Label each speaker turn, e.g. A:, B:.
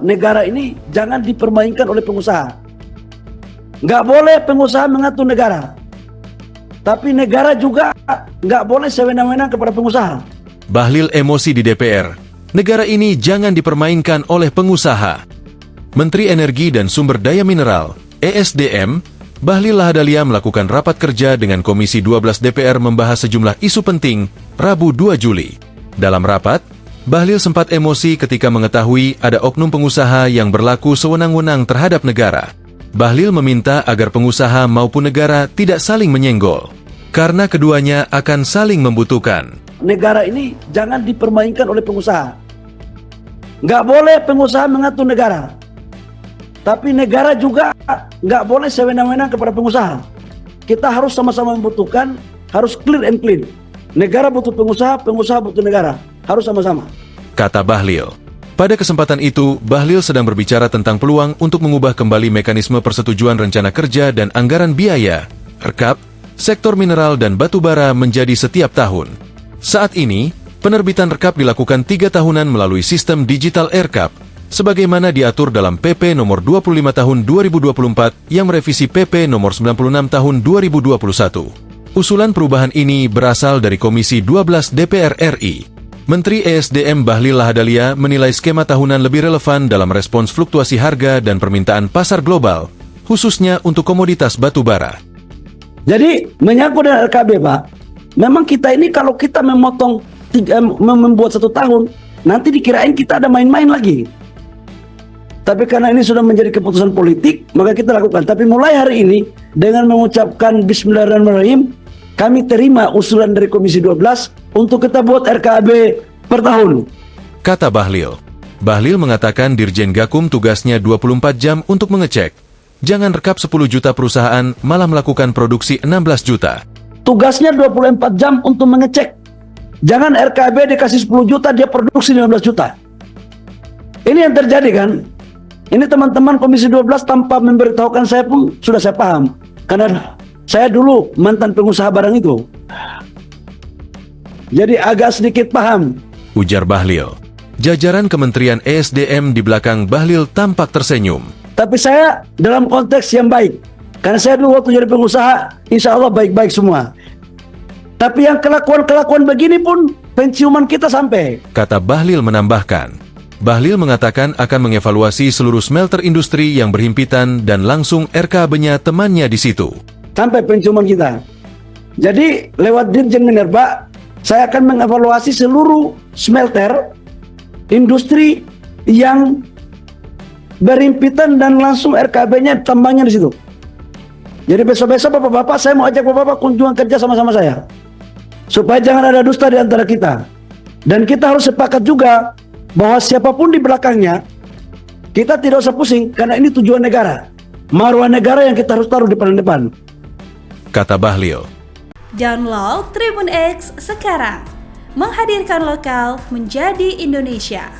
A: Negara ini jangan dipermainkan oleh pengusaha. Nggak boleh pengusaha mengatur negara. Tapi negara juga nggak boleh sewenang-wenang kepada pengusaha.
B: Bahlil emosi di DPR. Negara ini jangan dipermainkan oleh pengusaha. Menteri Energi dan Sumber Daya Mineral, ESDM, Bahlil Lahadalia melakukan rapat kerja dengan Komisi 12 DPR membahas sejumlah isu penting, Rabu 2 Juli. Dalam rapat, Bahlil sempat emosi ketika mengetahui ada oknum pengusaha yang berlaku sewenang-wenang terhadap negara. Bahlil meminta agar pengusaha maupun negara tidak saling menyenggol, karena keduanya akan saling membutuhkan.
A: Negara ini jangan dipermainkan oleh pengusaha. Nggak boleh pengusaha mengatur negara. Tapi negara juga nggak boleh sewenang-wenang kepada pengusaha. Kita harus sama-sama membutuhkan, harus clear and clean. Negara butuh pengusaha, pengusaha butuh negara. Harus sama-sama.
B: Kata Bahlil. Pada kesempatan itu, Bahlil sedang berbicara tentang peluang untuk mengubah kembali mekanisme persetujuan rencana kerja dan anggaran biaya, RKAP, sektor mineral dan batubara menjadi setiap tahun. Saat ini, penerbitan RKAP dilakukan 3 tahunan melalui sistem digital RKAP, sebagaimana diatur dalam PP nomor 25 tahun 2024 yang merevisi PP nomor 96 tahun 2021. Usulan perubahan ini berasal dari Komisi 12 DPR RI. Menteri ESDM Bahlil Lahadalia menilai skema tahunan lebih relevan dalam respons fluktuasi harga dan permintaan pasar global, khususnya untuk komoditas batubara.
A: Jadi menyangkut dengan RKB, Pak, memang kita ini kalau kita membuat 1 tahun, nanti dikirain kita ada main-main lagi. Tapi karena ini sudah menjadi keputusan politik, maka kita lakukan. Tapi mulai hari ini, dengan mengucapkan Bismillahirrahmanirrahim, kami terima usulan dari Komisi 12 untuk kita buat RKAB per tahun.
B: Kata Bahlil. Bahlil mengatakan Dirjen Gakum tugasnya 24 jam untuk mengecek. Jangan rekap 10 juta perusahaan, malah melakukan produksi 16 juta.
A: Tugasnya 24 jam untuk mengecek. Jangan RKAB dikasih 10 juta, dia produksi 15 juta. Ini yang terjadi kan? Ini teman-teman Komisi 12 tanpa memberitahukan saya pun sudah saya paham. Karena saya dulu mantan pengusaha barang itu. Jadi agak sedikit paham.
B: Ujar Bahlil. Jajaran Kementerian ESDM di belakang Bahlil tampak tersenyum.
A: Tapi saya dalam konteks yang baik. Karena saya dulu waktu jadi pengusaha, insya Allah baik-baik semua. Tapi yang kelakuan-kelakuan begini pun penciuman kita sampai. Kata
B: Bahlil menambahkan. Bahlil mengatakan akan mengevaluasi seluruh smelter industri yang berhimpitan dan langsung RKAB-nya temannya di situ.
A: Sampai penciuman kita. Jadi lewat Dirjen Minerba, saya akan mengevaluasi seluruh smelter industri yang berhimpitan dan langsung RKAB-nya tambangnya di situ. Jadi besok-besok Bapak-bapak saya mau ajak Bapak-bapak kunjungan kerja sama-sama saya. Supaya jangan ada dusta di antara kita. Dan kita harus sepakat juga bahwa siapapun di belakangnya, kita tidak usah pusing karena ini tujuan negara. Maruah negara yang kita harus taruh di depan.
B: Kata Bahlil.
C: Download Tribun X sekarang. Menghadirkan lokal menjadi Indonesia.